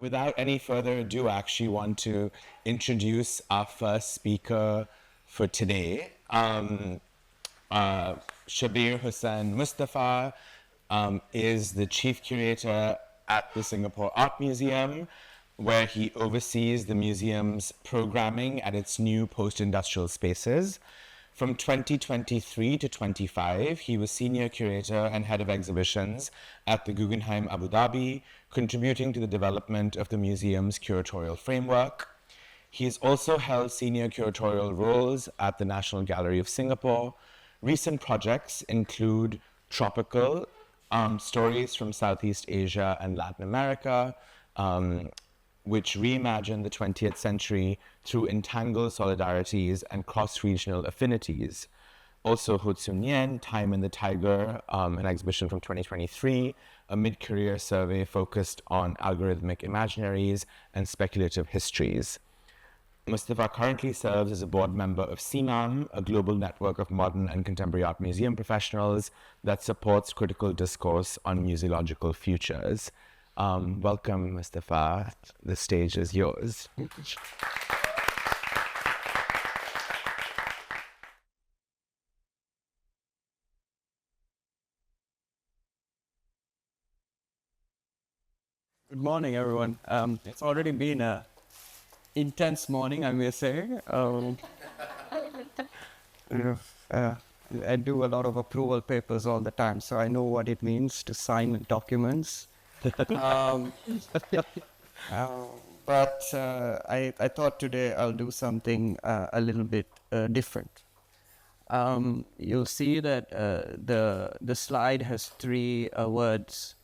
Without any further ado, I actually want to introduce our first speaker for today. Shabbir Hussain Mustafa is the Chief Curator at the Singapore Art Museum, where he oversees the museum's programming at its new post-industrial spaces. From 2023 to 25, he was Senior Curator and Head of Exhibitions at the Guggenheim Abu Dhabi, contributing to the development of the museum's curatorial framework. He has also held senior curatorial roles at the National Gallery of Singapore. Recent projects include Tropical, Stories from Southeast Asia and Latin America, which reimagined the 20th century through entangled solidarities and cross-regional affinities. Also, Ho Tzu Nyen, Time in the Tiger, an exhibition from 2023, a mid-career survey focused on algorithmic imaginaries and speculative histories. Mustafa currently serves as a board member of CiMAM, a global network of modern and contemporary art museum professionals that supports critical discourse on museological futures. Welcome, Mustafa. The stage is yours. Good morning, everyone. It's already been an intense morning, I may say. I do a lot of approval papers all the time, so I know what it means to sign documents. But I thought today I'll do something a little bit different. You'll see that the slide has three words.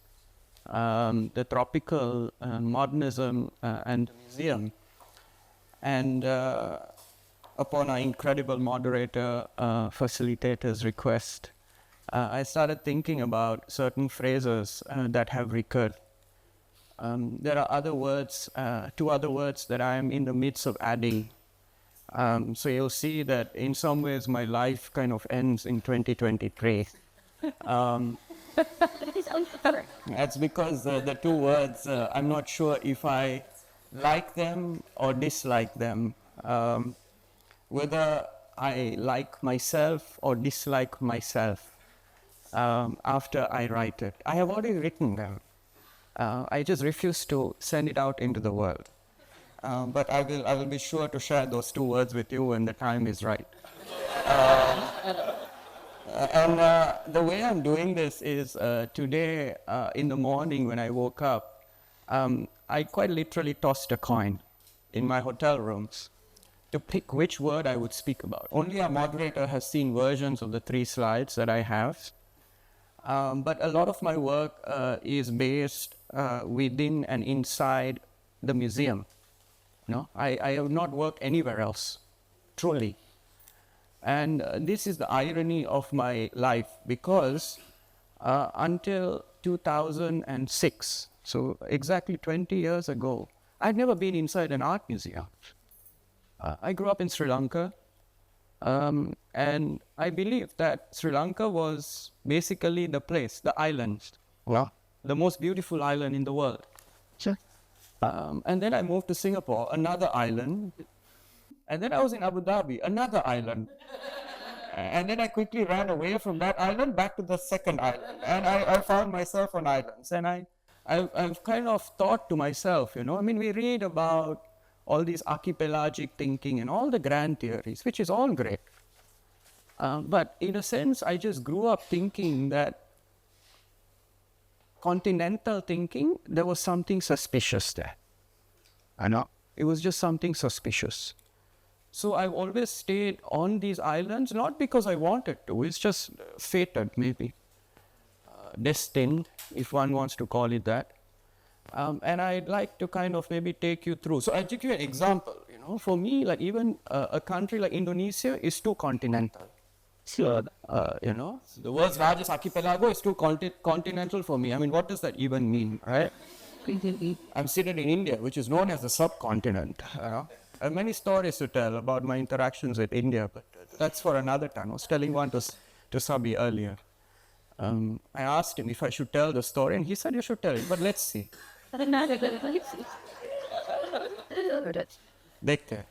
The tropical, modernism, and the museum. And upon our incredible moderator, facilitator's request, I started thinking about certain phrases that have recurred. There are other words, two other words that I am in the midst of adding. So you'll see that in some ways my life kind of ends in 2023. That's because the two words, I'm not sure if I like them or dislike them. Whether I like myself or dislike myself after I write it. I have already written them. I just refuse to send it out into the world. But I will be sure to share those two words with you when the time is right. And the way I'm doing this is today in the morning when I woke up, I quite literally tossed a coin in my hotel rooms to pick which word I would speak about. Only our moderator has seen versions of the three slides that I have. But a lot of my work is based within and inside the museum. No, I have not worked anywhere else, truly. And this is the irony of my life, because until 2006, so exactly 20 years ago, I'd never been inside an art museum. I grew up in Sri Lanka, and I believe that Sri Lanka was basically the place, the island, the most beautiful island in the world. Sure. And then I moved to Singapore, another island. And then I was in Abu Dhabi, another island. And then I quickly ran away from that island back to the second island. And I found myself on islands. And I've kind of thought to myself, I mean, we read about all these archipelagic thinking and all the grand theories, which is all great. But in a sense, I just grew up thinking that continental thinking, there was something suspicious there. I know. It was just something suspicious. So I've always stayed on these islands, not because I wanted to, it's just fated maybe, destined, if one wants to call it that. And I'd like to kind of maybe take you through. So I'll give you an example, for me, like even a country like Indonesia is too continental. Sure. The world's largest archipelago is too continental for me. I mean, what does that even mean, right? I'm seated in India, which is known as the subcontinent. I have many stories to tell about my interactions with India, but that's for another time. I was telling one to Sabi earlier. I asked him if I should tell the story, and he said, you should tell it, but let's see. देखते.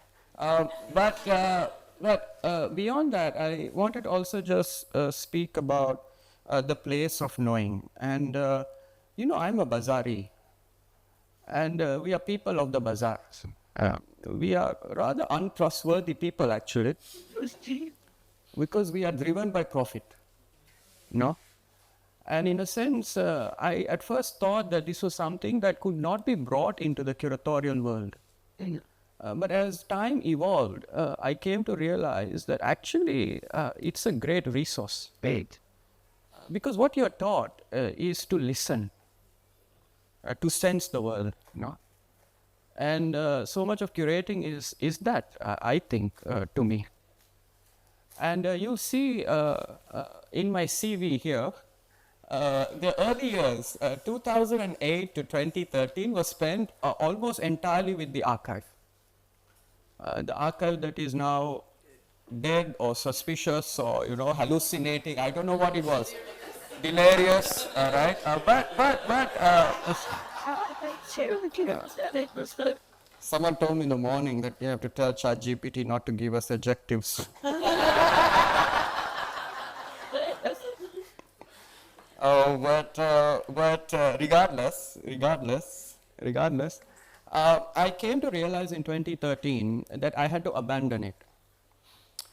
But beyond that, I wanted to also just speak about the place of knowing. And, I'm a Bazari. And we are people of the bazaars. We are rather untrustworthy people, actually, because we are driven by profit. No? And in a sense, I at first thought that this was something that could not be brought into the curatorial world. But as time evolved, I came to realize that actually it's a great resource. Because what you're taught is to listen, to sense the world. No? And so much of curating is that, I think, to me. And you see in my CV here, the early years, 2008 to 2013, was spent almost entirely with the archive. The archive that is now dead or suspicious or, hallucinating. I don't know what it was. Delirious, right? Someone told me in the morning that you have to tell ChatGPT not to give us adjectives. But regardless, I came to realize in 2013 that I had to abandon it.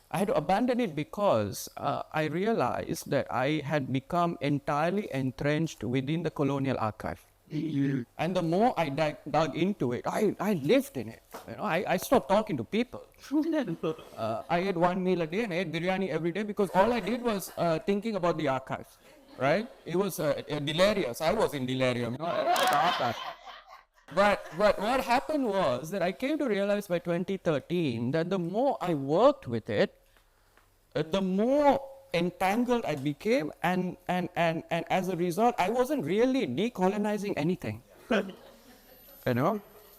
I had to abandon it because I realized that I had become entirely entrenched within the colonial archive. And the more I dug into it, I lived in it. I stopped talking to people. I ate one meal a day and I ate biryani every day because all I did was thinking about the archive. Right? It was delirious. I was in delirium. But what happened was that I came to realize by 2013 that the more I worked with it, the more entangled I became, and as a result, I wasn't really decolonizing anything. And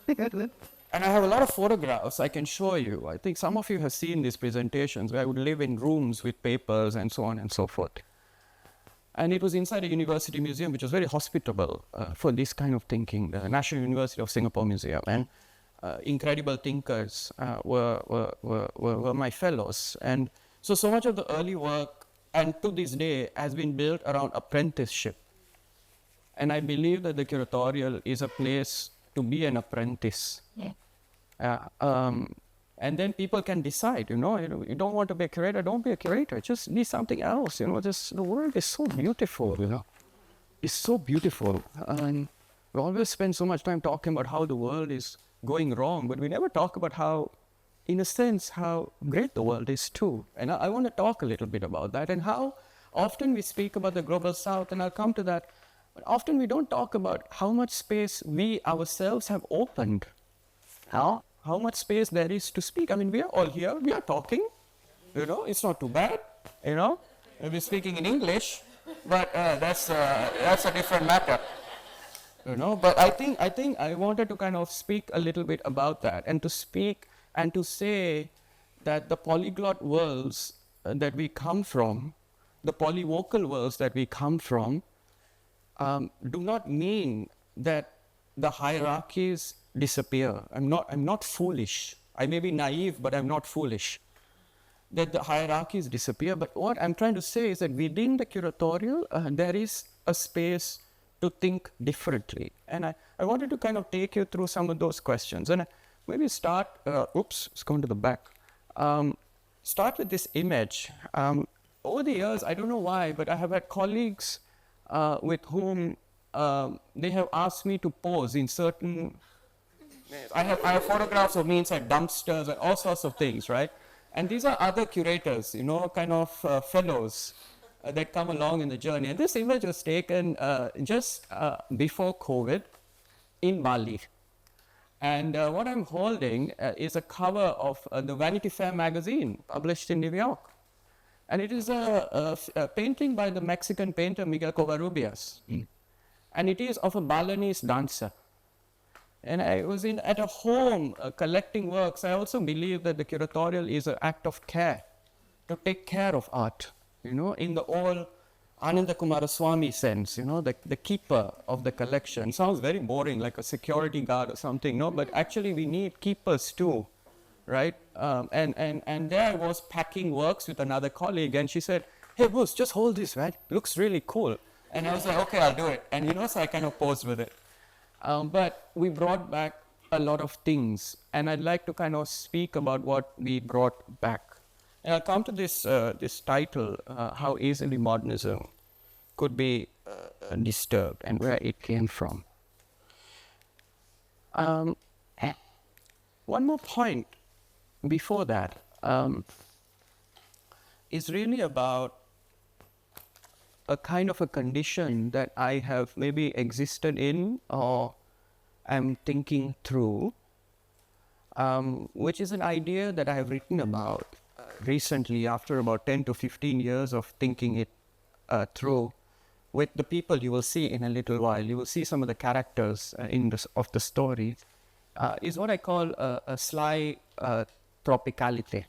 I have a lot of photographs I can show you. I think some of you have seen these presentations where I would live in rooms with papers and so on and so forth. And it was inside a university museum, which was very hospitable for this kind of thinking, the National University of Singapore Museum. And incredible thinkers were my fellows. And so much of the early work, and to this day, has been built around apprenticeship. And I believe that the curatorial is a place to be an apprentice. And then people can decide, you don't want to be a curator, don't be a curator, just be something else, the world is so beautiful, It's so beautiful. And we always spend so much time talking about how the world is going wrong, but we never talk about how, in a sense, how great the world is too. And I want to talk a little bit about that and how often we speak about the global south, and I'll come to that, but often we don't talk about how much space we ourselves have opened. How much space there is to speak. I mean, we are all here, we are talking, it's not too bad, we're speaking in English, but that's a different matter, but I think I wanted to kind of speak a little bit about that, and to speak and to say that the polyglot worlds that we come from, the polyvocal worlds that we come from, do not mean that the hierarchies disappear. I'm not foolish. I may be naive, but I'm not foolish. That the hierarchies disappear. But what I'm trying to say is that within the curatorial, there is a space to think differently. And I wanted to kind of take you through some of those questions. And maybe start, it's going to the back. Start with this image. Over the years, I don't know why, but I have had colleagues with whom they have asked me to pose in certain... I have photographs of me inside dumpsters and all sorts of things, right? And these are other curators, kind of fellows that come along in the journey. And this image was taken just before COVID in Bali. And what I'm holding is a cover of the Vanity Fair magazine published in New York. And it is a painting by the Mexican painter Miguel Covarrubias. And it is of a Balinese dancer. And I was at a home collecting works. I also believe that the curatorial is an act of care, to take care of art, in the all Ananda Kumaraswamy sense, the keeper of the collection. Sounds very boring, like a security guard or something, no? But actually we need keepers too, right? And there I was packing works with another colleague, and she said, "Hey, Bruce, just hold this, right? Looks really cool." And I was like, "Okay, I'll do it." And so I kind of posed with it. But we brought back a lot of things, and I'd like to kind of speak about what we brought back. And I'll come to this title, How Easily Modernism Could Be Disturbed, and where it came from. One more point before that is really about a kind of a condition that I have maybe existed in or am thinking through, which is an idea that I have written about recently after about 10 to 15 years of thinking it through with the people you will see in a little while. You will see some of the characters of the story, is what I call a sly tropicality,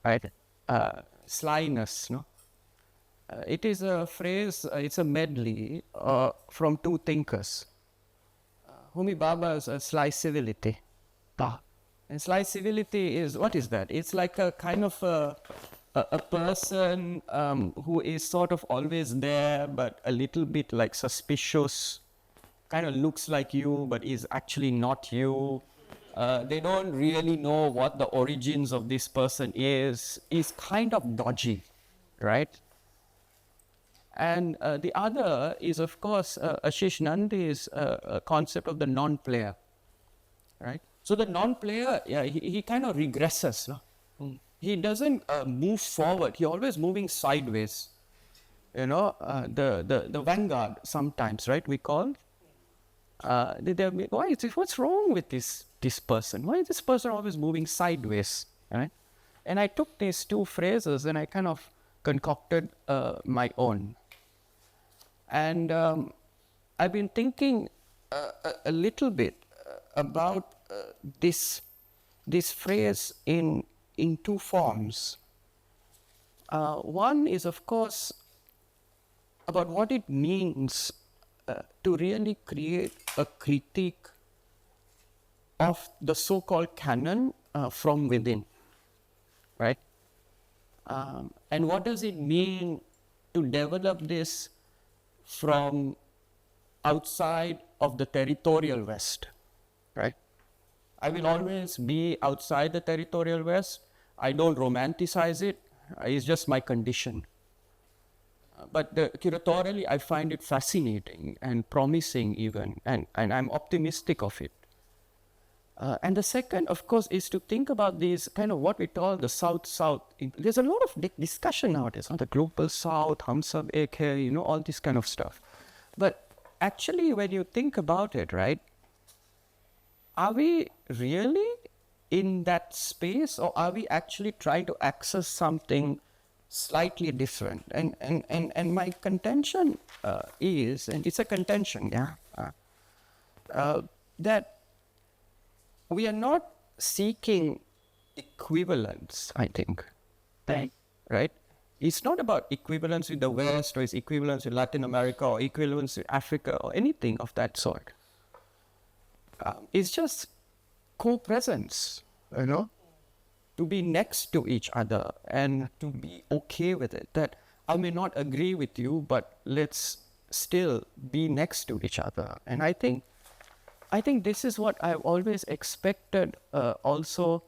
right? Slyness, no? It is a phrase, it's a medley from two thinkers. Homi Bhabha's sly civility. And sly civility is, what is that? It's like a kind of a person who is sort of always there, but a little bit like suspicious, kind of looks like you, but is actually not you. They don't really know what the origins of this person is kind of dodgy, right? And the other is, of course, Ashish Nandi's concept of the non-player, right? So the non-player, he kind of regresses. No? He doesn't move forward. He's always moving sideways. The vanguard sometimes, right? We call. What's wrong with this person? Why is this person always moving sideways? Right? And I took these two phrases and I kind of concocted my own. And I've been thinking a little bit about this phrase in two forms. One is, of course, about what it means to really create a critique of the so-called canon from within, right? And what does it mean to develop this from outside of the territorial West, right? I will always be outside the territorial West. I don't romanticize it. It's just my condition. But curatorially, I find it fascinating and promising even, and I'm optimistic of it. And the second, of course, is to think about these kind of what we call the South-South. There's a lot of discussion nowadays on the global South, Hum Sab Ek Hai, all this kind of stuff. But actually, when you think about it, right, are we really in that space, or are we actually trying to access something slightly different? And my contention is, and it's a contention, that we are not seeking equivalence, I think. Right? It's not about equivalence with the West, or it's equivalence with Latin America, or equivalence with Africa, or anything of that sort. It's just co-presence, to be next to each other and to be okay with it. That I may not agree with you, but let's still be next to each other. And I think this is what I've always expected also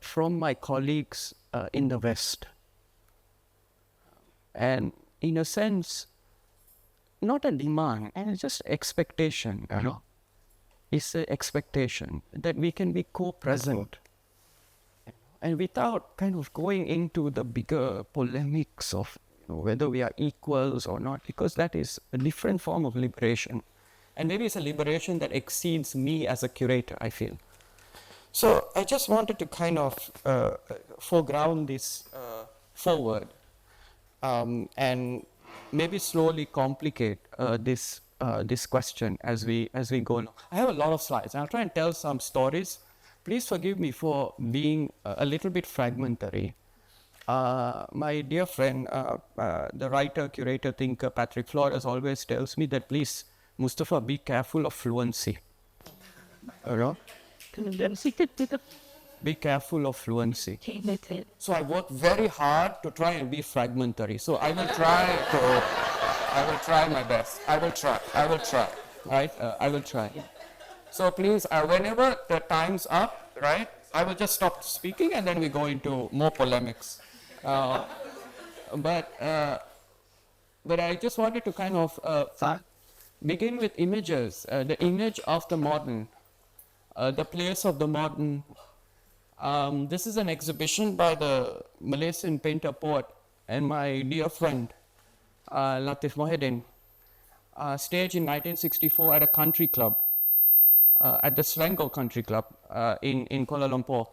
from my colleagues in the West. And in a sense, not a demand, and it's just expectation, It's an expectation that we can be co-present. And without kind of going into the bigger polemics of whether we are equals or not, because that is a different form of liberation. And maybe it's a liberation that exceeds me as a curator, I feel. So I just wanted to kind of foreground this forward and maybe slowly complicate this question as we go along. I have a lot of slides. I'll try and tell some stories. Please forgive me for being a little bit fragmentary. My dear friend, the writer, curator, thinker, Patrick Flores always tells me that, please, Mustafa, be careful of fluency. You know? Be careful of fluency. So I work very hard to try and be fragmentary. So I will try my best. I will try, right? I will try. So please, whenever the time's up, right, I will just stop speaking and then we go into more polemics. But I just wanted to kind of begin with images, the image of the modern, the place of the modern. This is an exhibition by the Malaysian painter, poet, and my dear friend, Latif Mohidin, staged in 1964 at a country club, at the Selangor Country Club in Kuala Lumpur.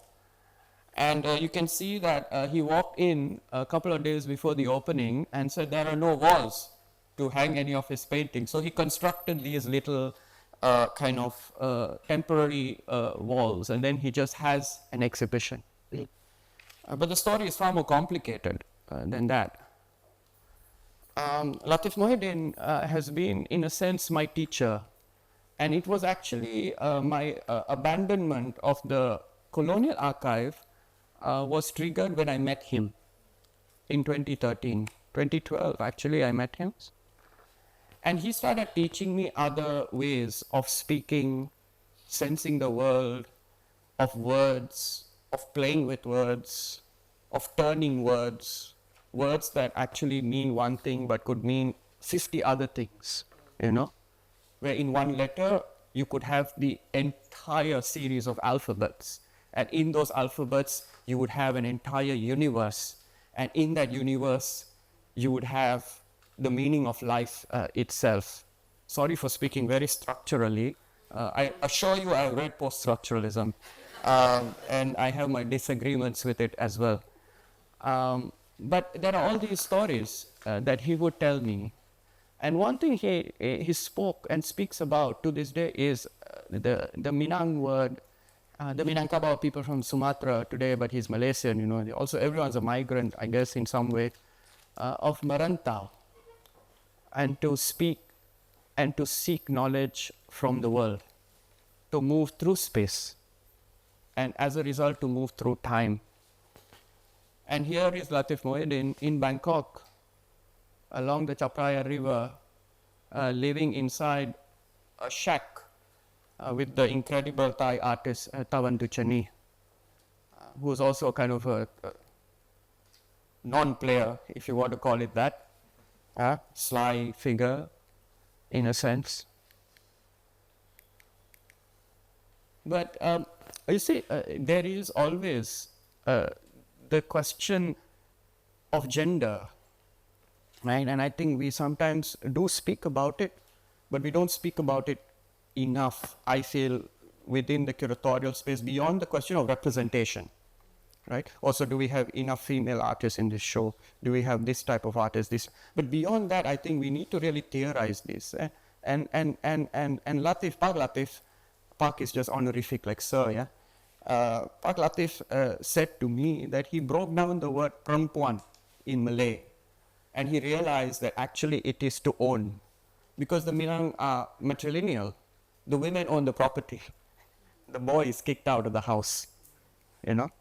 And you can see that he walked in a couple of days before the opening and said there are no walls to hang any of his paintings. So he constructed these little kind of temporary walls, and then he just has an exhibition. But the story is far more complicated than that. Latif Mohidin has been, in a sense, my teacher, and it was actually my abandonment of the colonial archive was triggered when I met him in 2013. 2012, actually, I met him. And he started teaching me other ways of speaking, sensing the world, of words, of playing with words, of turning words, words that actually mean one thing but could mean 50 other things, you know, where in one letter you could have the entire series of alphabets. And in those alphabets, you would have an entire universe. And in that universe, you would have the meaning of life itself. Sorry for speaking very structurally. I assure you I read post-structuralism, and I have my disagreements with it as well. But there are all these stories that he would tell me. And one thing he spoke and speaks about to this day is the Minang word. The Minangkabau people from Sumatra today, but he's Malaysian, you know. Also, everyone's a migrant, I guess, in some way, of merantau, and to speak and to seek knowledge from the world, to move through space, and as a result, to move through time. And here is Latif Mohidin in Bangkok, along the Chapraya River, living inside a shack with the incredible Thai artist Tavan Duchani, who is also kind of a non-player, if you want to call it that, sly figure in a sense. But you see, there is always the question of gender, right? And I think we sometimes do speak about it, but we don't speak about it enough, I feel, within the curatorial space, beyond the question of representation, right? Also, do we have enough female artists in this show? Do we have this type of artist? But beyond that, I think we need to really theorize this. And Latif, Pak Latif, Pak is just honorific like sir, yeah? Pak Latif said to me that he broke down the word perempuan in Malay, and he realized that actually it is to own, because the Minang are matrilineal. The women own the property. The boy is kicked out of the house, you know,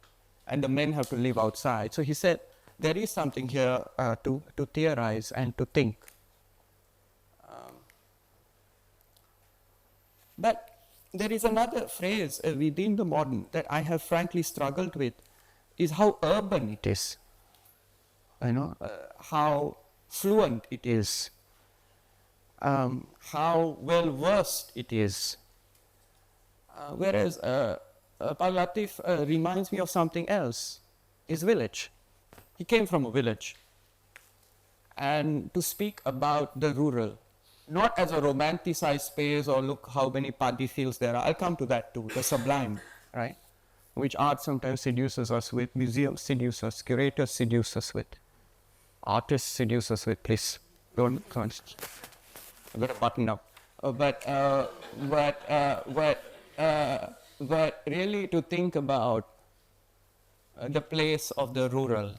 and the men have to live outside. So he said, there is something here to theorize and to think. But there is another phrase within the modern that I have frankly struggled with, is how urban it is, you know, how fluent it is, how well versed it is. Whereas Pak Latif reminds me of something else, his village. He came from a village. And to speak about the rural, not as a romanticized space or look how many paddy fields there are, I'll come to that too, the sublime, right? Which art sometimes seduces us with, museums seduce us, curators seduce us with, artists seduce us with, please, don't, I've got a button up. But really to think about the place of the rural,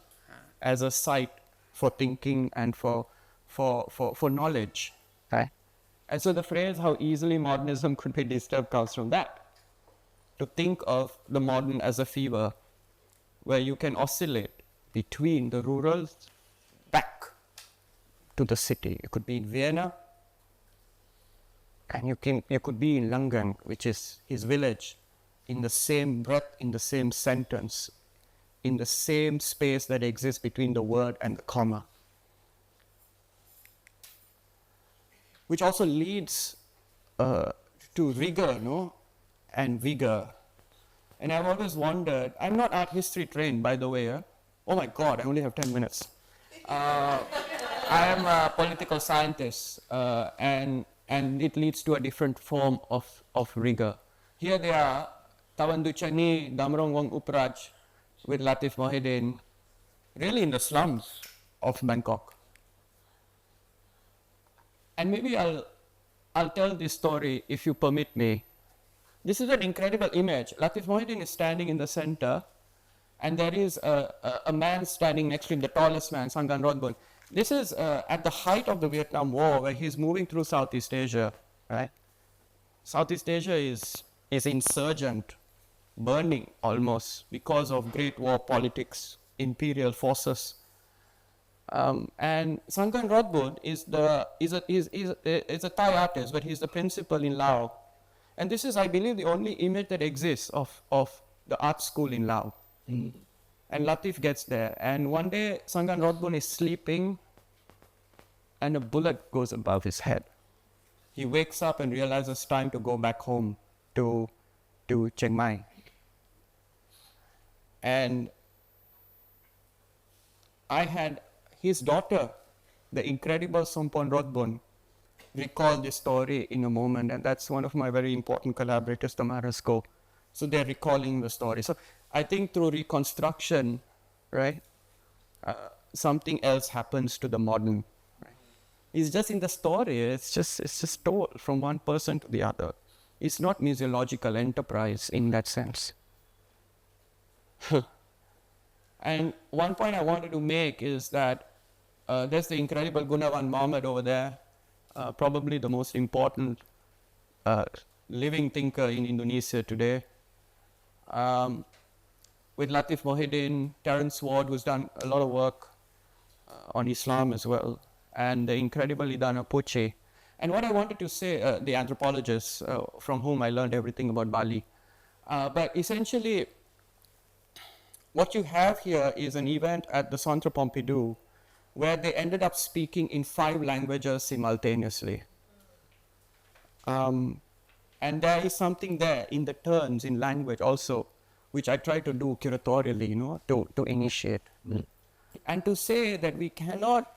as a site for thinking and for knowledge. Okay. And so the phrase how easily modernism could be disturbed comes from that. To think of the modern as a fever where you can oscillate between the rural back to the city. You could be in Vienna and you could be in Langen, which is his village, in the same breath, in the same sentence, in the same space that exists between the word and the comma. Which also leads to rigor, no? And vigor. And I've always wondered, I'm not art history trained, by the way. Oh my God, I only have 10 minutes. I am a political scientist, and it leads to a different form of rigor. Here they are, Tawanduchani, Damrong Wong Upraj, with Latif Mohideen, really in the slums of Bangkok. And maybe I'll tell this story if you permit me. This is an incredible image. Latif Mohideen is standing in the center, and there is a man standing next to him, the tallest man, Sangan Rodbun. This is at the height of the Vietnam War, where he's moving through Southeast Asia, right? Southeast Asia is insurgent, burning almost because of Great War politics, imperial forces. And Sangan Rodbun is a Thai artist, but he's the principal in Laos. And this is, I believe, the only image that exists of the art school in Laos. Mm. And Latif gets there. And one day, Sangan Rodbun is sleeping, and a bullet goes above his head. He wakes up and realizes it's time to go back home to Chiang Mai. And I had his daughter, the incredible Sompon Rodbun, recall this story in a moment, and that's one of my very important collaborators, Tamara Sko. So they're recalling the story. So I think through reconstruction, right, something else happens to the modern. Right? It's just in the story. It's just told from one person to the other. It's not museological enterprise in that sense. And one point I wanted to make is that there's the incredible Gunawan Mohammed over there, probably the most important living thinker in Indonesia today. With Latif Mohideen, Terence Ward, who's done a lot of work on Islam as well, and the incredible Idana Puche. And what I wanted to say, the anthropologist from whom I learned everything about Bali. But essentially, what you have here is an event at the Centre Pompidou where they ended up speaking in 5 languages simultaneously. And there is something there in the turns in language also, which I try to do curatorially, to initiate. Mm. And to say that we cannot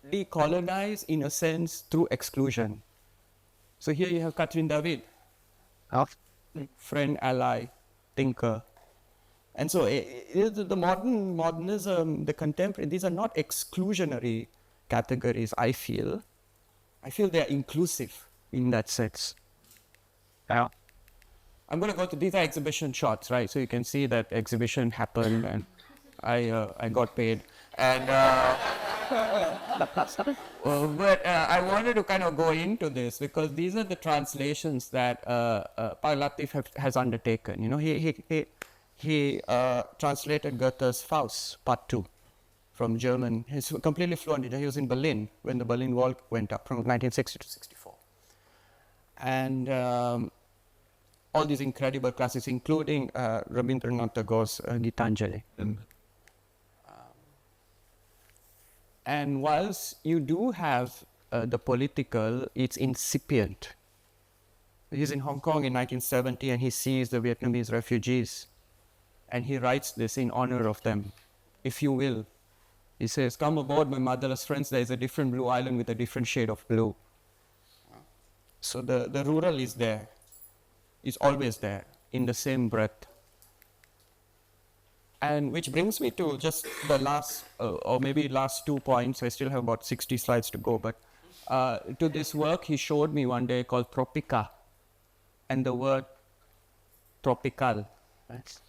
decolonize in a sense through exclusion. So here you have Catherine David, friend, ally, thinker. And so the modernism, the contemporary, these are not exclusionary categories, I feel. I feel they are inclusive in that sense. Yeah. I'm going to go to, these are exhibition shots, right? So you can see that exhibition happened and I got paid. And but I wanted to kind of go into this because these are the translations that Latif has undertaken. He translated Goethe's Faust, Part 2, from German. He's completely fluent. He was in Berlin when the Berlin Wall went up from 1960 to 64. And all these incredible classics, including Rabindranath Tagore's Gitanjali. And whilst you do have the political, it's incipient. He's in Hong Kong in 1970 and he sees the Vietnamese refugees. And he writes this in honor of them, if you will. He says, "Come aboard, my motherless friends, there is a different blue island with a different shade of blue." So the rural is there, is always there, in the same breath. And which brings me to just the last, or maybe last 2 points. I still have about 60 slides to go, but to this work he showed me one day called Tropica, and the word tropical. Right?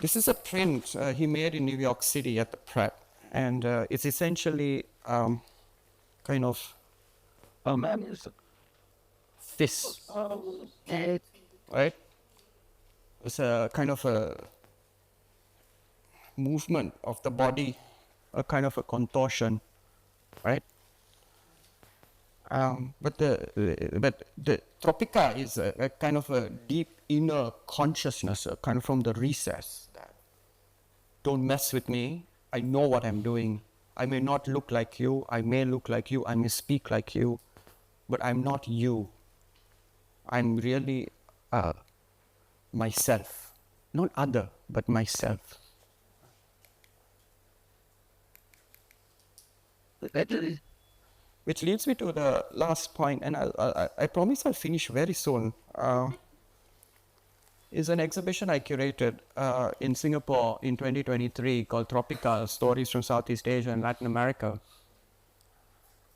This is a print he made in New York City at the Pratt, and it's essentially kind of this, right? It's a kind of a movement of the body, a kind of a contortion, right? But the Tropica is a kind of a deep inner consciousness, kind of from the recess. That don't mess with me. I know what I'm doing. I may not look like you. I may look like you. I may speak like you, but I'm not you. I'm really myself, not other, but myself. Which leads me to the last point, and I promise I'll finish very soon. Is an exhibition I curated in Singapore in 2023 called Tropical, Stories from Southeast Asia and Latin America.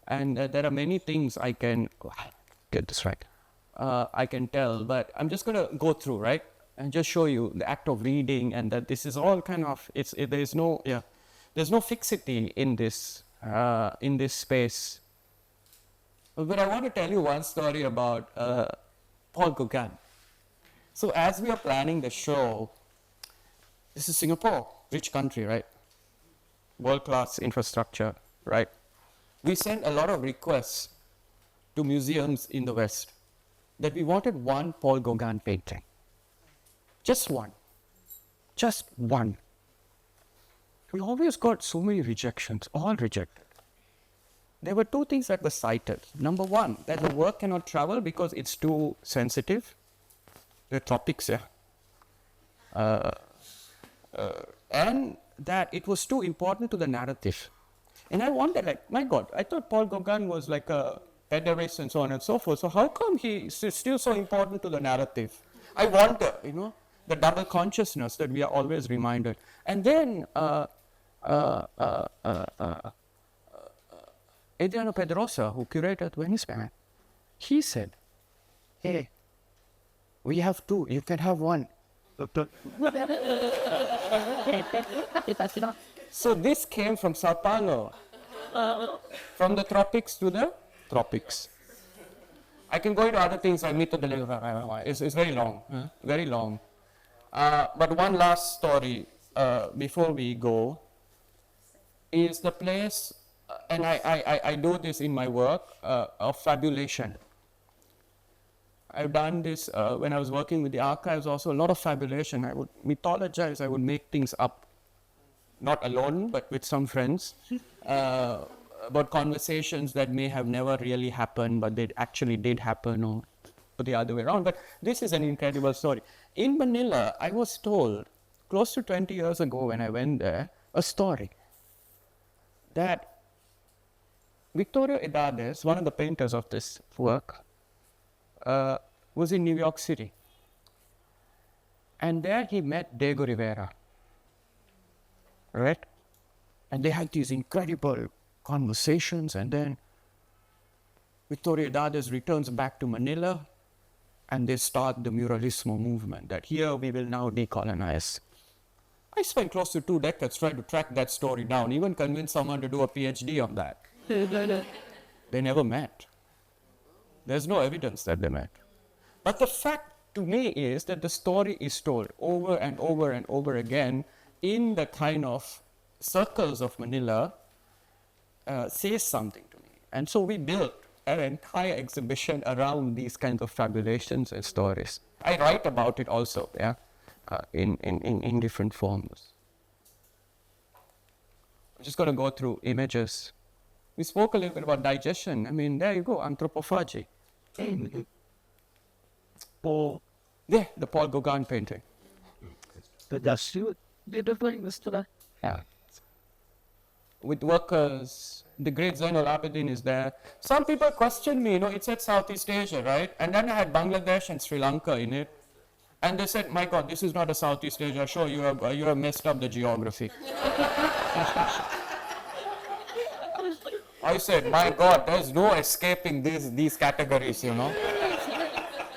And there are many things I can get this right. I can tell, but I'm just going to go through, right, and just show you the act of reading, and that this is all kind of there's no fixity in this space. But I want to tell you one story about Paul Gauguin. So as we are planning the show, this is Singapore, rich country, right? World-class infrastructure, right? We sent a lot of requests to museums in the West that we wanted one Paul Gauguin painting. Just one. Just one. We always got so many rejections, all rejected. There were two things that were cited. Number one, that the work cannot travel because it's too sensitive. The tropics, and that it was too important to the narrative. And I wondered, like, my God, I thought Paul Gauguin was like a pederast and so on and so forth. So how come he is still so important to the narrative? I wonder, the double consciousness that we are always reminded. And then Adriano Pedrosa, who curated Venice, he said, hey, we have two, you can have one. So this came from Sao Paulo, from the tropics to the tropics. I can go into other things, I meet the deliverer, it's very long, very long. But one last story before we go is the place, and I do this in my work, of fabulation. I've done this when I was working with the archives, also a lot of fabulation. I would mythologize, I would make things up, not alone, but with some friends, about conversations that may have never really happened, but they actually did happen, or the other way around. But this is an incredible story. In Manila, I was told, close to 20 years ago when I went there, a story that Victorio Edades, one of the painters of this work, was in New York City. And there he met Diego Rivera, right? And they had these incredible conversations, and then Victorio Edades returns back to Manila, and they start the Muralismo movement, that here we will now decolonize. I spent close to 2 decades trying to track that story down, even convince someone to do a PhD on that. They never met. There's no evidence that they met. But the fact to me is that the story is told over and over and over again in the kind of circles of Manila, says something to me. And so we built an entire exhibition around these kinds of fabulations and stories. I write about it also, in different forms. I'm just going to go through images. We spoke a little bit about digestion. I mean, there you go, anthropophagy. Paul, yeah, the Paul Gauguin painting. Yeah. With workers, the great Zainul Abidin is there. Some people question me, it said Southeast Asia, right? And then I had Bangladesh and Sri Lanka in it. And they said, my God, this is not a Southeast Asia show, you have messed up the geography. I said, my God, there's no escaping these categories,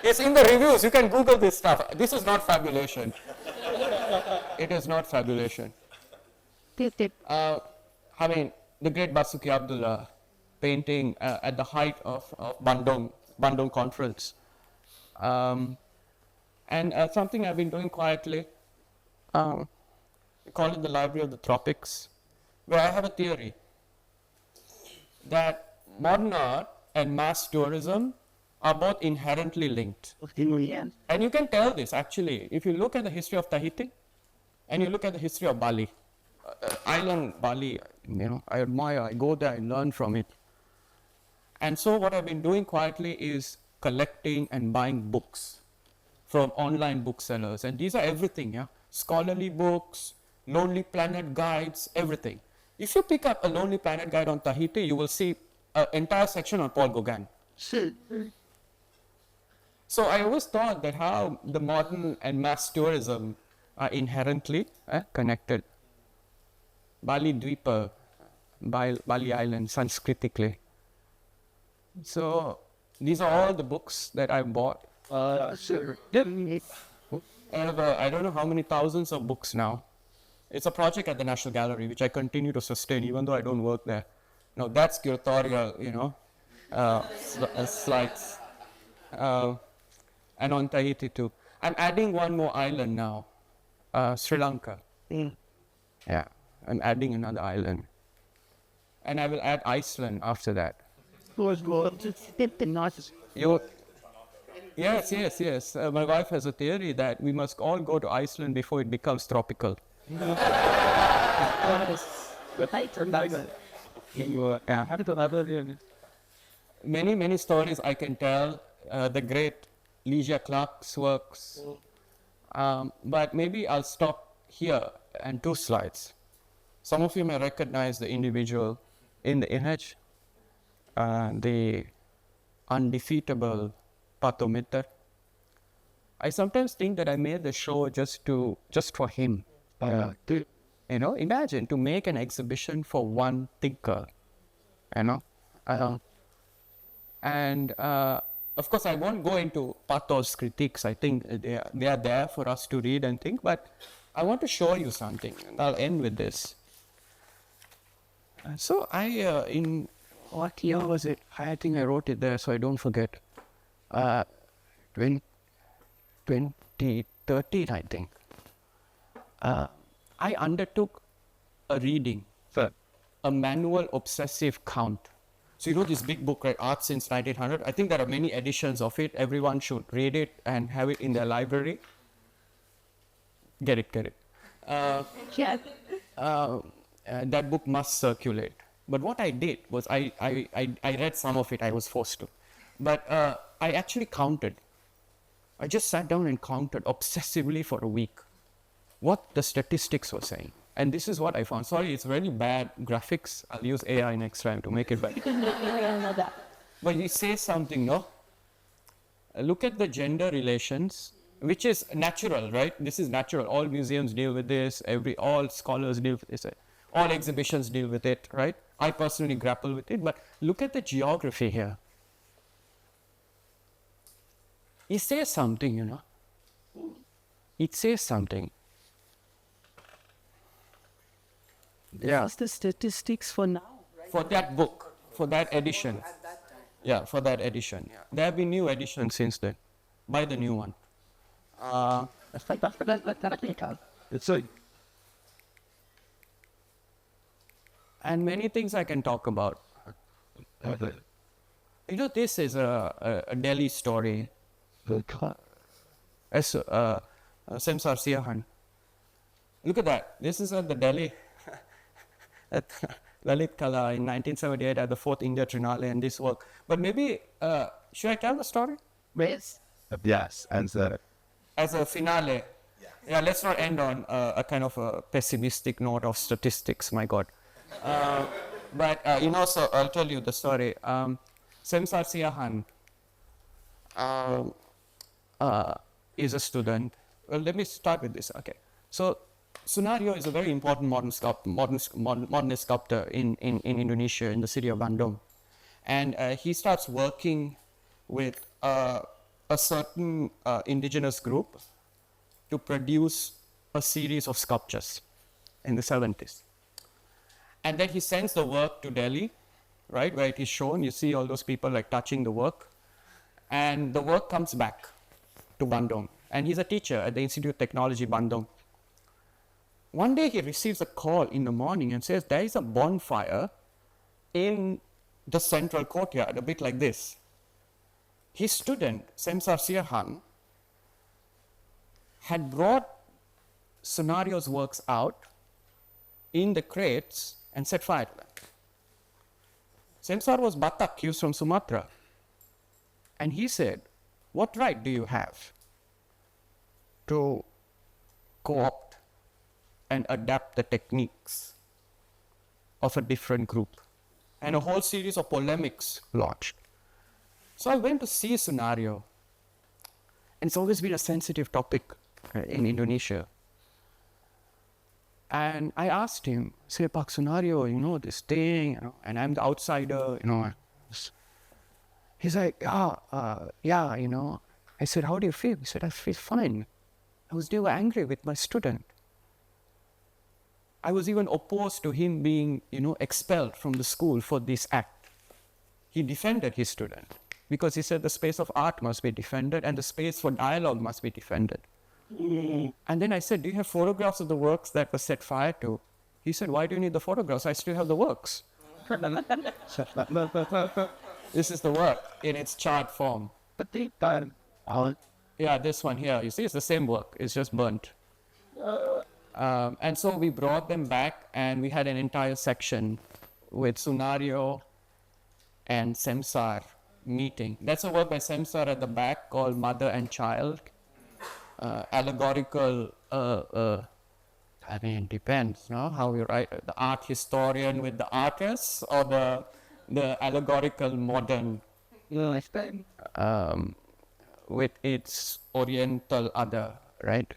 It's in the reviews, you can Google this stuff. This is not fabulation. It is not fabulation. I mean, the great Basuki Abdullah painting at the height of Bandung conference. And something I've been doing quietly, we call it the Library of the Tropics, where I have a theory that modern art and mass tourism are both inherently linked. And you can tell this actually, if you look at the history of Tahiti and you look at the history of Bali, island Bali, I admire, I go there, I learn from it. And so what I've been doing quietly is collecting and buying books from online booksellers. And these are everything, scholarly books, Lonely Planet guides, everything. If you pick up a Lonely Planet guide on Tahiti, you will see an entire section on Paul Gauguin. So I always thought that how the modern and mass tourism are inherently connected. Bali Dweepa, Bali Island, Sanskritically. So these are all the books that I bought. I have, I don't know how many thousands of books now. It's a project at the National Gallery, which I continue to sustain, even though I don't work there. Now that's curatorial, slides. And on Tahiti too. I'm adding one more island now, Sri Lanka. Yeah, I'm adding another island. And I will add Iceland after that. Yes. My wife has a theory that we must all go to Iceland before it becomes tropical. Many stories I can tell. The great Leisure Clark's works. But maybe I'll stop here and 2 slides. Some of you may recognize the individual in the image, the undefeatable Patomitter. I sometimes think that I made the show just for him. Imagine to make an exhibition for one thinker. And of course, I won't go into Pato's critiques. I think they are there for us to read and think. But I want to show you something, and I'll end with this. So in what year was it? I think I wrote it there so I don't forget. 2013, I think. I undertook a reading, a manual obsessive count. So this big book, right, Art Since 1900. I think there are many editions of it. Everyone should read it and have it in their library. Get it. That book must circulate. But what I did was I read some of it. I was forced to. But I actually counted. I just sat down and counted obsessively for a week what the statistics were saying. And this is what I found. Sorry, it's really bad graphics. I'll use AI next time to make it better. But you say something, no? Look at the gender relations, which is natural, right? This is natural. All museums deal with this. All scholars deal with this. All exhibitions deal with it, right? I personally grapple with it. But look at the geography here. It says something, It says something. Yeah. What's the statistics for now? Right? For that book, for that edition. Yeah, for that edition. Yeah. There have been new editions since then. Buy the new one. And many things I can talk about. This is a Delhi story. Semsar Siahan. Look at that. This is at the Delhi at Lalit Kala in 1978 at the 4th India Trinale and this work. But maybe, should I tell the story? Yes. Yes, and as a finale. Yeah, let's not end on a kind of a pessimistic note of statistics, my God. But, so I'll tell you the story. Semsar Siahan is a student. Well, let me start with this. Okay. So, Sunario is a very important modernist sculptor in Indonesia, in the city of Bandung. And he starts working with a certain indigenous group to produce a series of sculptures in the 70s. And then he sends the work to Delhi, right, where it is shown. You see all those people like touching the work. And the work comes back to Bandung. And he's a teacher at the Institute of Technology, Bandung. One day he receives a call in the morning and says, there is a bonfire in the central courtyard, a bit like this. His student, Semsar Sirhan, had brought Sunario's works out in the crates and set fire to them. Semsar was Batak, he was from Sumatra. And he said, what right do you have to co-opt and adapt the techniques of a different group? And a whole series of polemics launched. So I went to see Sunario. And it's always been a sensitive topic in Indonesia. And I asked him, say, Pak Sunario, this thing, and I'm the outsider, He's like, yeah. I said, how do you feel? He said, I feel fine. I was never angry with my student. I was even opposed to him being, expelled from the school for this act. He defended his student because he said the space of art must be defended and the space for dialogue must be defended. And then I said, do you have photographs of the works that were set fire to? He said, why do you need the photographs? I still have the works. This is the work in its chart form. But they done. Yeah, this one here. You see, it's the same work. It's just burnt. And so we brought them back and we had an entire section with Sunario and Semsar meeting. That's a work by Semsar at the back called Mother and Child. Allegorical, depends, no? How you write, the art historian with the artist or the allegorical modern with its oriental other, right?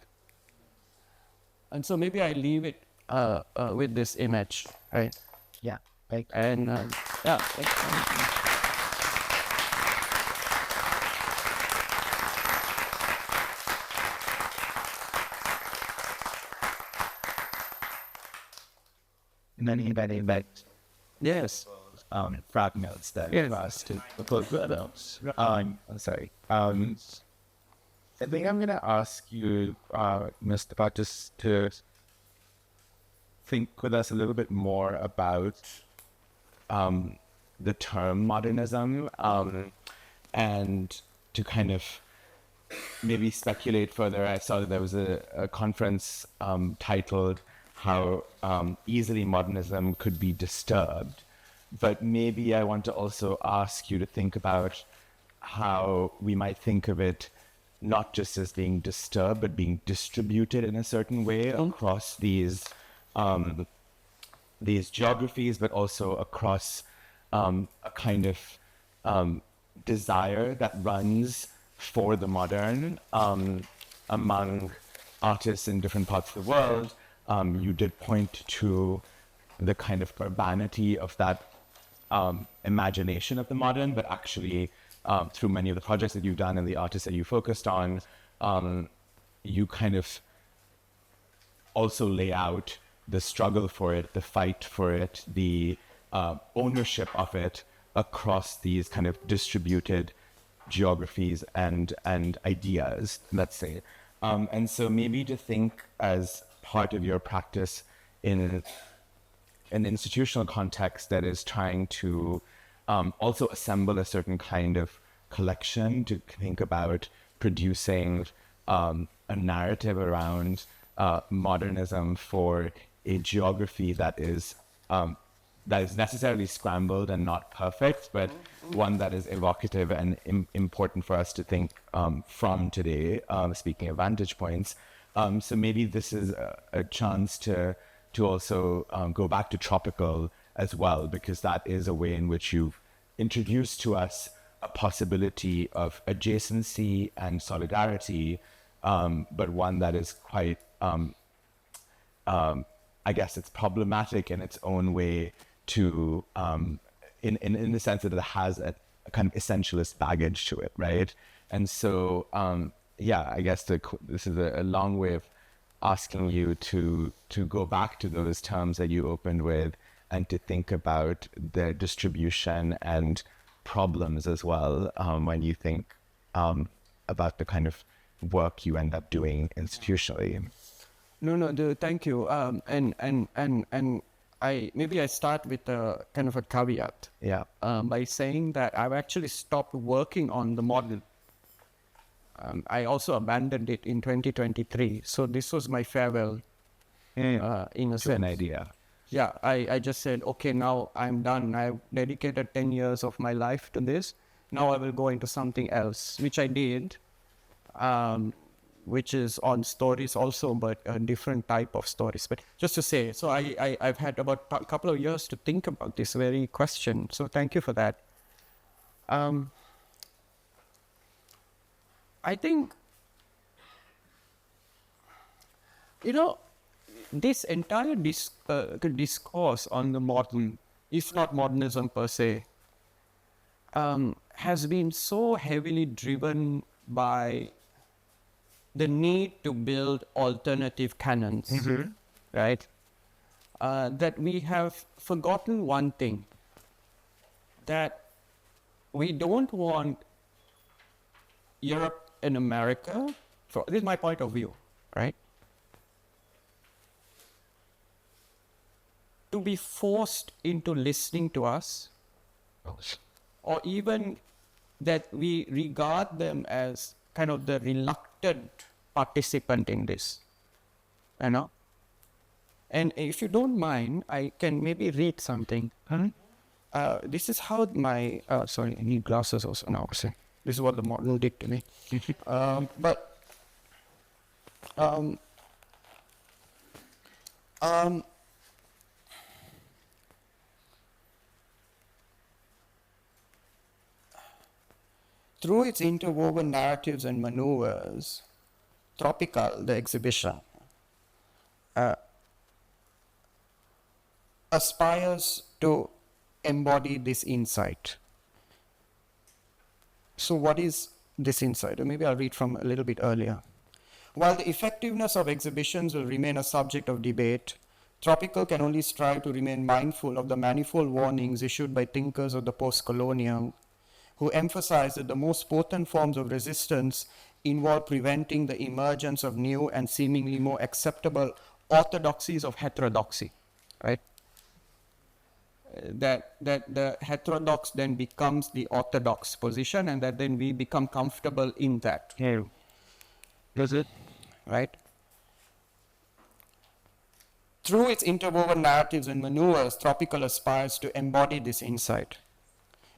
And so maybe I leave it with this image, right? Yeah. Like, And yeah. many Yes. fragments that Yes. us to those. Sorry. I think I'm gonna ask you, Mustafa, just to think with us a little bit more about the term modernism, and to kind of maybe speculate further. I saw that there was a conference titled How Easily Modernism Could Be Disturbed. But maybe I want to also ask you to think about how we might think of it not just as being disturbed, but being distributed in a certain way across these geographies, but also across a kind of desire that runs for the modern among artists in different parts of the world. You did point to the kind of urbanity of that imagination of the modern, but actually through many of the projects that you've done and the artists that you focused on, you kind of also lay out the struggle for it, the fight for it, the ownership of it across these kind of distributed geographies and ideas, let's say. And so maybe to think as part of your practice in an institutional context that is trying to also assemble a certain kind of collection, to think about producing a narrative around modernism for a geography that is necessarily scrambled and not perfect, but one that is evocative and important for us to think from today, speaking of vantage points. So maybe this is a chance to also go back to tropical as well, because that is a way in which you've introduced to us a possibility of adjacency and solidarity, but one that is quite, I guess it's problematic in its own way to, in the sense that it has a kind of essentialist baggage to it, right? And so, yeah, I guess this is a long way of asking you to go back to those terms that you opened with and to think about their distribution and problems as well when you think about the kind of work you end up doing institutionally. Thank you. And I start with a kind of a caveat. Yeah. By saying that I've actually stopped working on the model. I also abandoned it in 2023. So this was my farewell, in a sense. An idea. Yeah, I just said, okay, now I'm done. I've dedicated 10 years of my life to this. Now I will go into something else, which I did, which is on stories also, but a different type of stories. But just to say, so I've had about a couple of years to think about this very question. So thank you for that. I think, this entire discourse on the modern, if not modernism per se, has been so heavily driven by the need to build alternative canons, right? That we have forgotten one thing, that we don't want Europe and America, this is my point of view, right, to be forced into listening to us, or even that we regard them as kind of the reluctant participant in this, And if you don't mind, I can maybe read something. This is how my, sorry, I need glasses also now. So this is what the model did to me. Through its interwoven narratives and maneuvers, Tropical, the exhibition, aspires to embody this insight. So what is this insight? Or maybe I'll read from a little bit earlier. While the effectiveness of exhibitions will remain a subject of debate, Tropical can only strive to remain mindful of the manifold warnings issued by thinkers of the post-colonial, who emphasize that the most potent forms of resistance involve preventing the emergence of new and seemingly more acceptable orthodoxies of heterodoxy, right? That the heterodox then becomes the orthodox position, and that then we become comfortable in that. Yeah. Does it? Right? Through its interwoven narratives and maneuvers, Tropical aspires to embody this insight.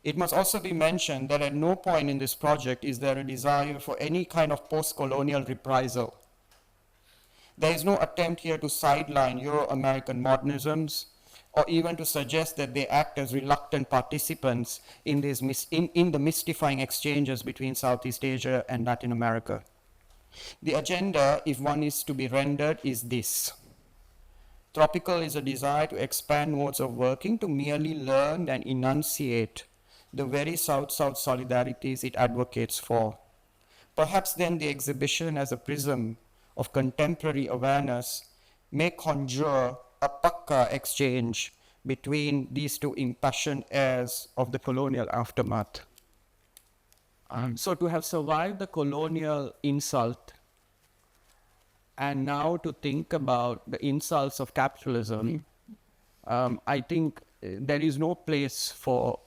It must also be mentioned that at no point in this project is there a desire for any kind of post-colonial reprisal. There is no attempt here to sideline Euro-American modernisms, or even to suggest that they act as reluctant participants in the mystifying exchanges between Southeast Asia and Latin America. The agenda, if one is to be rendered, is this. Tropical is a desire to expand modes of working to merely learn and enunciate the very South-South solidarities it advocates for. Perhaps then the exhibition as a prism of contemporary awareness may conjure a pakka exchange between these two impassioned heirs of the colonial aftermath. So to have survived the colonial insult and now to think about the insults of capitalism, I think there is no place for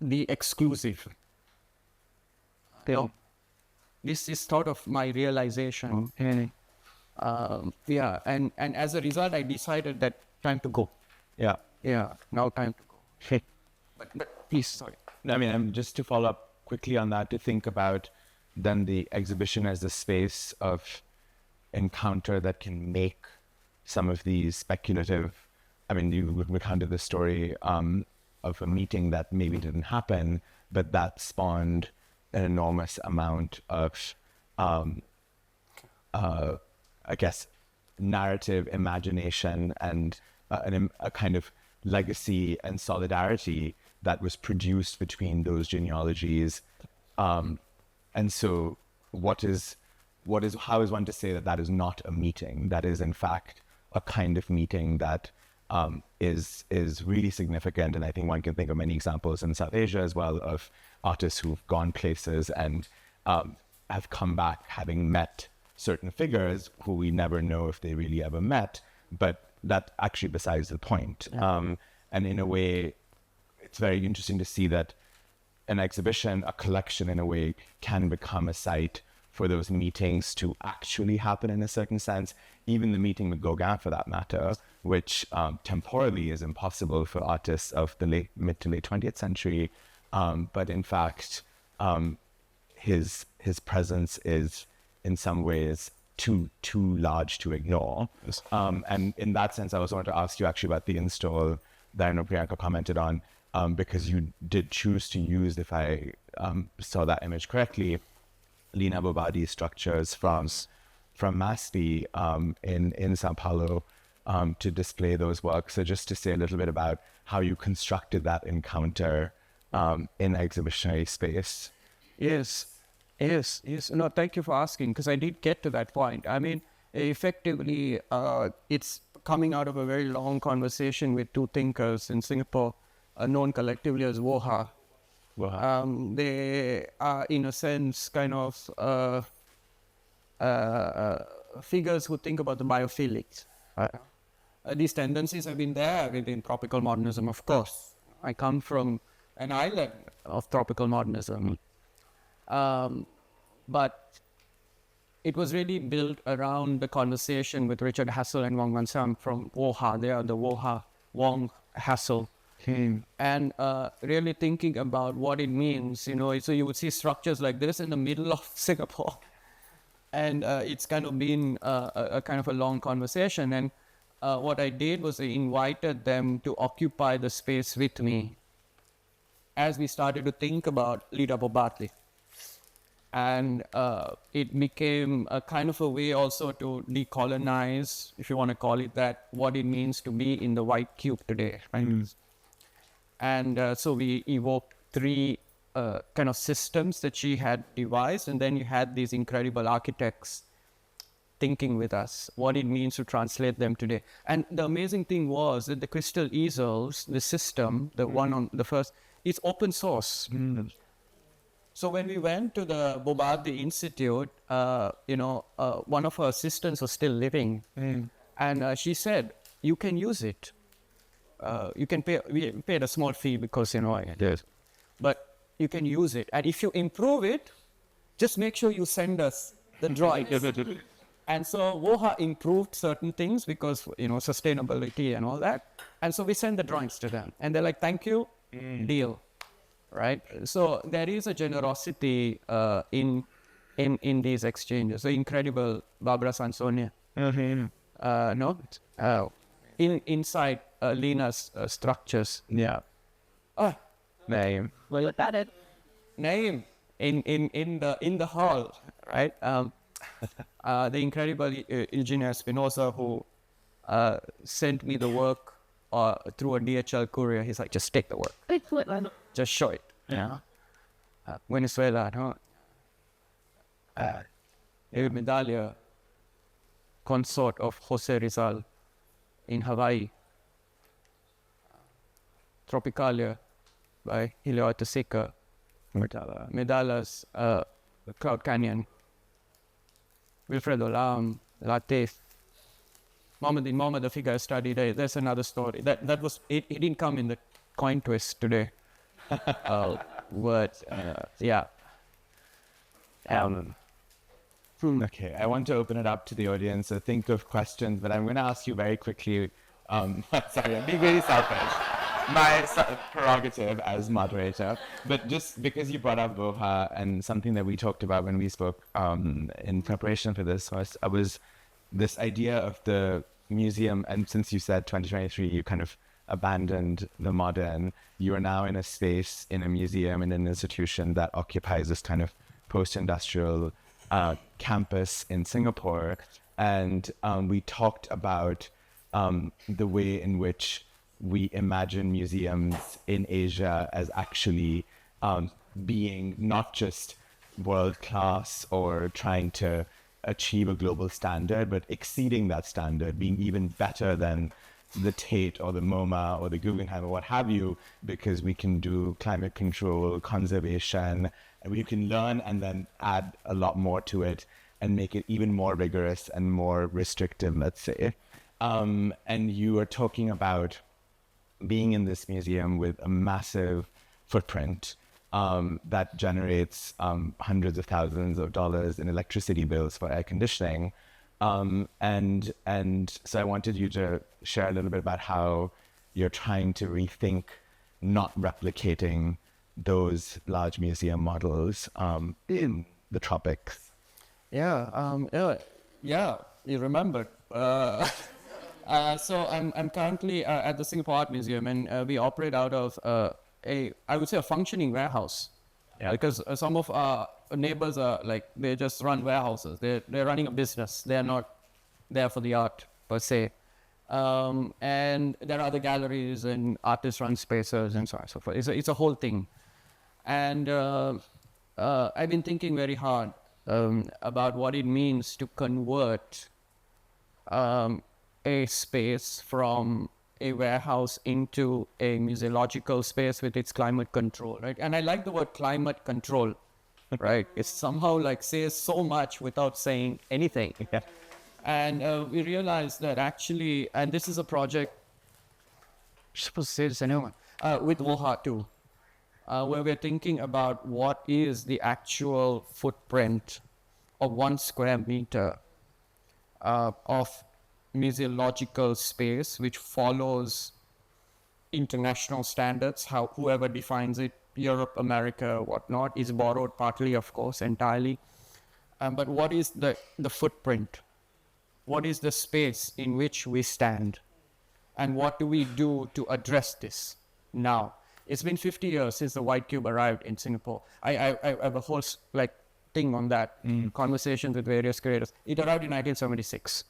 the exclusive. This is sort of my realization. Yeah, and as a result, I decided that time to go. Yeah. Yeah, now time to go. But please, sorry. I mean, just to follow up quickly on that, to think about then the exhibition as a space of encounter that can make some of these speculative, I mean, you recounted the story of a meeting that maybe didn't happen, but that spawned an enormous amount of, I guess, narrative imagination and a kind of legacy and solidarity that was produced between those genealogies. And so what is how is one to say that that is not a meeting? That is, in fact, a kind of meeting that is really significant. And I think one can think of many examples in South Asia as well of artists who've gone places and have come back having met certain figures who we never know if they really ever met, but that actually besides the point. Yeah. And in a way, it's very interesting to see that an exhibition, a collection in a way, can become a site for those meetings to actually happen in a certain sense. Even the meeting with Gauguin, for that matter, which temporally is impossible for artists of the mid to late 20th century. But in fact, his presence is in some ways too large to ignore. And in that sense, I also wanted to ask you actually about the install that I know Priyanka commented on, because you did choose to use, if I saw that image correctly, Lina Bobadi's structures from Masti in Sao Paulo to display those works. So just to say a little bit about how you constructed that encounter in exhibitionary space. Yes. No, thank you for asking, because I did get to that point. I mean, effectively, it's coming out of a very long conversation with two thinkers in Singapore, known collectively as WOHA. They are, in a sense, kind of figures who think about the biophilics. These tendencies have been there within tropical modernism, of course. I come from an island of tropical modernism. But it was really built around the conversation with Richard Hassel and Wong Wan Sam from WOHA. They are the WOHA, Wong, Hassel. And really thinking about what it means, so you would see structures like this in the middle of Singapore. And it's kind of been a kind of a long conversation. And what I did was I invited them to occupy the space with me as we started to think about Lida Bobardi. And it became a kind of a way also to decolonize, if you want to call it that, what it means to be in the white cube today, right? And so we evoked three kind of systems that she had devised, and then you had these incredible architects thinking with us what it means to translate them today. And the amazing thing was that the crystal easels, the system, the one on the first, it's open source. So when we went to the Bobardi Institute, one of her assistants was still living. And she said, you can use it. You can pay, we paid a small fee because, I did. But you can use it. And if you improve it, just make sure you send us the drawings. And so WOHA improved certain things because, sustainability and all that. And so we send the drawings to them. And they're like, thank you, deal. Right? So there is a generosity in these exchanges. So incredible Barbara Sansonia. Inside Lina's structures. Yeah. Name. Well, that it. Name in the hall, right? The incredible Eugenio Espinosa, who sent me the work through a DHL courier. He's like, just take the work. Just show it. Yeah. Venezuela, no? David Medallia, consort of Jose Rizal in Hawaii. Tropicalia by Helio Atasica. Medalas, Cloud Canyon. Wilfredo Lam, Latif. Mohammed, the figure I studied, there's another story. That was, it didn't come in the coin twist today. Yeah. Okay, I want to open it up to the audience. So think of questions, but I'm going to ask you very quickly. Sorry, I'm being really selfish. My prerogative as moderator, but just because you brought up WOHA and something that we talked about when we spoke in preparation for this was this idea of the museum. And since you said 2023, you kind of abandoned the modern, you are now in a space, in a museum, in an institution that occupies this kind of post-industrial campus in Singapore. And we talked about the way in which we imagine museums in Asia as actually being not just world-class or trying to achieve a global standard, but exceeding that standard, being even better than the Tate or the MoMA or the Guggenheim or what have you, because we can do climate control, conservation, and we can learn and then add a lot more to it and make it even more rigorous and more restrictive, let's say. And you are talking about being in this museum with a massive footprint that generates hundreds of thousands of dollars in electricity bills for air conditioning. And so I wanted you to share a little bit about how you're trying to rethink not replicating those large museum models in the tropics. Yeah, you remembered. So I'm currently at the Singapore Art Museum, and we operate out of I would say a functioning warehouse. Yeah. Because some of our neighbors are like, they just run warehouses. They're running a business. They're not there for the art per se. And there are other galleries and artist-run spaces and so on and so forth. It's a whole thing. And I've been thinking very hard about what it means to convert a space from a warehouse into a museological space with its climate control, right? And I like the word climate control, right? It somehow like says so much without saying anything. Yeah. And we realized that actually, and this is a project, supposed to say this anyway, with Woha too, where we're thinking about what is the actual footprint of 1 square meter of museological space, which follows international standards, how whoever defines it, Europe, America, whatnot, is borrowed partly, of course, entirely. But what is the footprint? What is the space in which we stand? And what do we do to address this now? It's been 50 years since the White Cube arrived in Singapore. I have a whole thing on that, conversations with various curators. It arrived in 1976.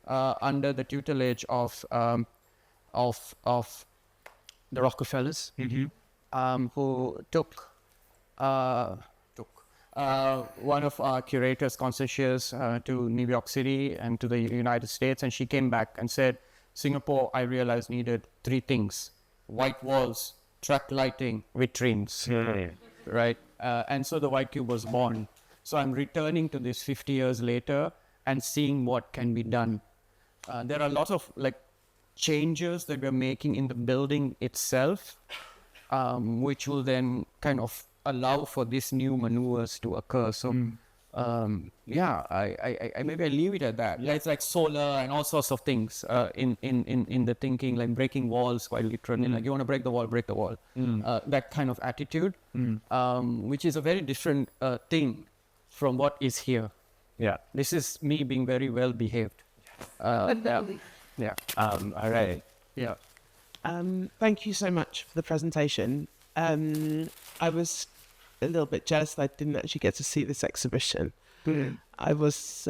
Under the tutelage of the Rockefellers, who took one of our curators, concierges, to New York City and to the United States, and she came back and said, Singapore, I realized, needed 3 things: white walls, track lighting, vitrines, right? And so the White Cube was born. So I'm returning to this 50 years later and seeing what can be done. There are lots of changes that we're making in the building itself, which will then kind of allow for these new maneuvers to occur. So, I maybe I leave it at that. Yeah, it's like solar and all sorts of things in the thinking, like breaking walls quite literally. Like you want to break the wall, break the wall. That kind of attitude, which is a very different thing from what is here. Yeah. This is me being very well behaved. All right. Yeah. Thank you so much for the presentation. I was a little bit jealous that I didn't actually get to see this exhibition. I was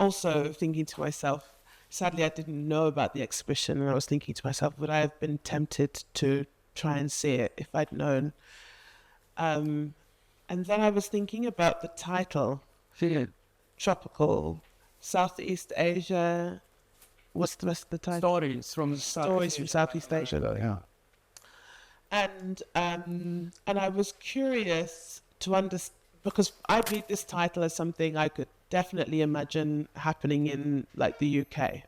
also thinking to myself, sadly I didn't know about the exhibition, and I was thinking to myself, would I have been tempted to try and see it if I'd known? And then I was thinking about the title, Tropical Southeast Asia. What's the rest of the title? Stories from Southeast Asia. Yeah. And I was curious to understand, because I read this title as something I could definitely imagine happening in the UK.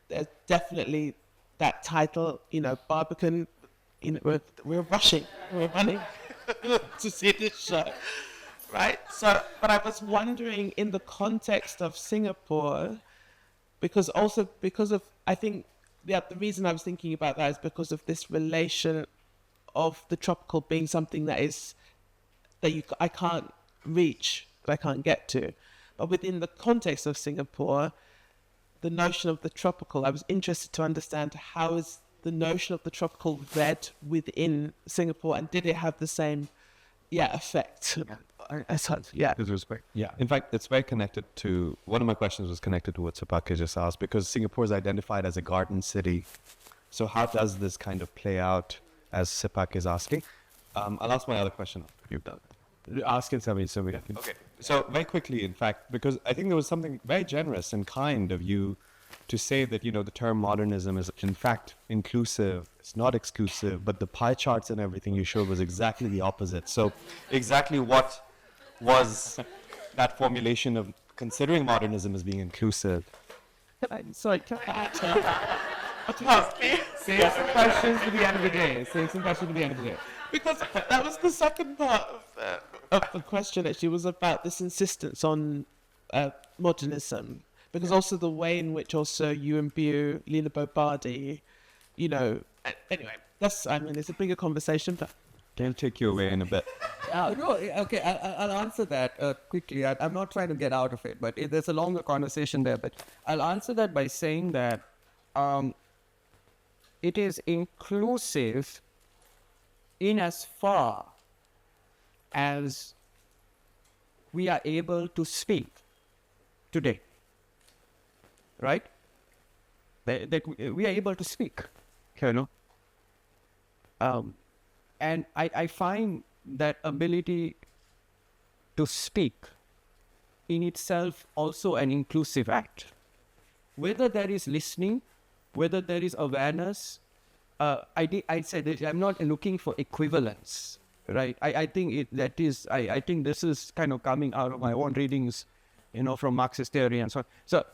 There's definitely that title, Barbican. We're running to see this show, right? So, but I was wondering, in the context of Singapore, because of, I think, the reason I was thinking about that is because of this relation of the tropical being something that I can't reach, that I can't get to. But within the context of Singapore, the notion of the tropical, I was interested to understand how is the notion of the tropical read within Singapore, and did it have the same effect? With respect. Yeah. In fact, it's very connected to, one of my questions was connected to what Sepaka just asked, because Singapore is identified as a garden city. So how does this kind of play out, as Sepaka is asking? I'll ask my other question after you've done it. Ask it, so we can. Okay. So very quickly, in fact, because I think there was something very generous and kind of you to say that, the term modernism is in fact inclusive, it's not exclusive, but the pie charts and everything you showed was exactly the opposite. So exactly what was that formulation of considering modernism as being inclusive? Sorry, can I Save some questions for the end of the day. because that was the second part of the question actually, was about this insistence on modernism, because also the way in which also you imbue Lila Bobardi, anyway, it's a bigger conversation, but I'll take you away in a bit. No, okay, I'll answer that quickly. I'm not trying to get out of it, but there's a longer conversation there. But I'll answer that by saying that it is inclusive in as far as we are able to speak today, right? That we are able to speak, and I find that ability to speak in itself also an inclusive act. Whether there is listening, whether there is awareness, I said that I'm not looking for equivalence, right? I think I think this is kind of coming out of my own readings, from Marxist theory and so on. So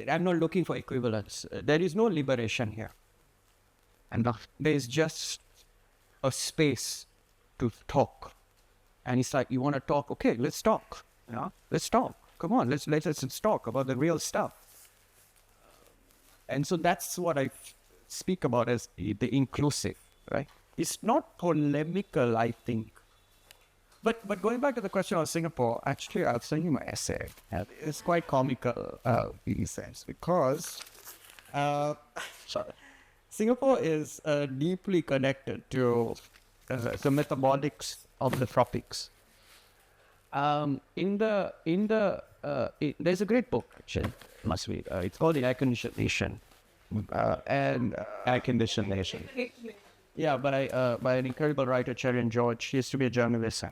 I'm not looking for equivalence. There is no liberation here. And there is just a space to talk. And it's like, you want to talk? Okay, let's talk. Let's talk. Come on, let's talk about the real stuff. And so that's what I speak about as the inclusive, right? It's not polemical, I think. But going back to the question of Singapore, actually, I'll send you my essay. It's quite comical in a sense, because Singapore is deeply connected to the metabolics of the tropics. There's a great book, actually, must read. It's called The Air-Conditioned Nation. Air-conditioned nation. Yeah, by an incredible writer, Cherian George. He used to be a journalist.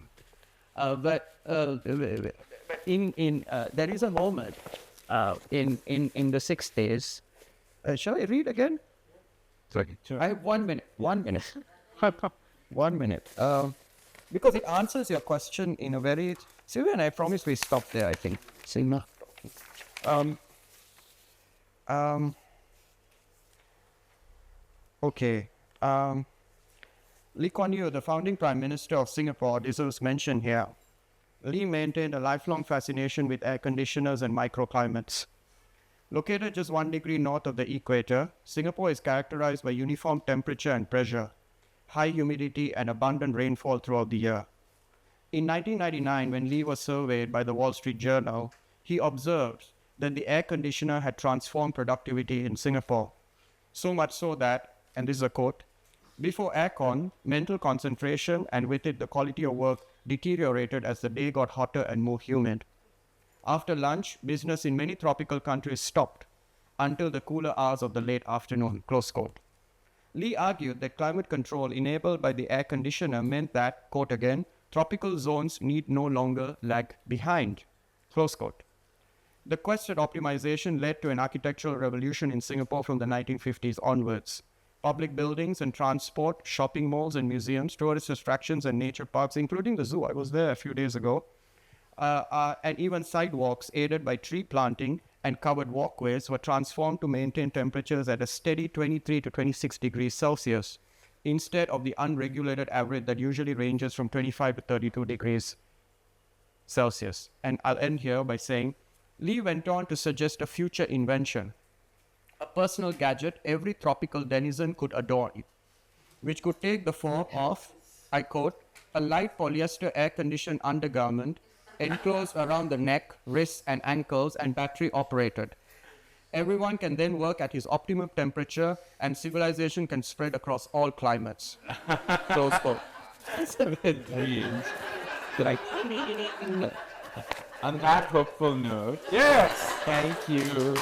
But there is a moment in the 60s. Shall I read again? Sorry. I have 1 minute. 1 minute. 1 minute. Because it answers your question in a very... Sylvia and I promised we stop there, I think. Sima. Okay. Lee Kuan Yew, the founding Prime Minister of Singapore, deserves mention here. Lee maintained a lifelong fascination with air conditioners and microclimates. Located just 1 degree north of the equator, Singapore is characterized by uniform temperature and pressure, high humidity and abundant rainfall throughout the year. In 1999, when Lee was surveyed by the Wall Street Journal, he observed that the air conditioner had transformed productivity in Singapore. So much so that, and this is a quote, before aircon, mental concentration and with it the quality of work deteriorated as the day got hotter and more humid. After lunch, business in many tropical countries stopped until the cooler hours of the late afternoon, close quote. Lee argued that climate control enabled by the air conditioner meant that, quote again, tropical zones need no longer lag behind, close quote. The quest at optimization led to an architectural revolution in Singapore from the 1950s onwards. Public buildings and transport, shopping malls and museums, tourist attractions and nature parks, including the zoo, I was there a few days ago, and even sidewalks aided by tree planting and covered walkways were transformed to maintain temperatures at a steady 23 to 26 degrees Celsius, instead of the unregulated average that usually ranges from 25 to 32 degrees Celsius. And I'll end here by saying, Lee went on to suggest a future invention, a personal gadget every tropical denizen could adorn, which could take the form of, I quote, a light polyester air-conditioned undergarment enclosed around the neck, wrists, and ankles and battery operated. Everyone can then work at his optimum temperature and civilization can spread across all climates. Close quote. Like, on that hopeful note, Yes! thank you.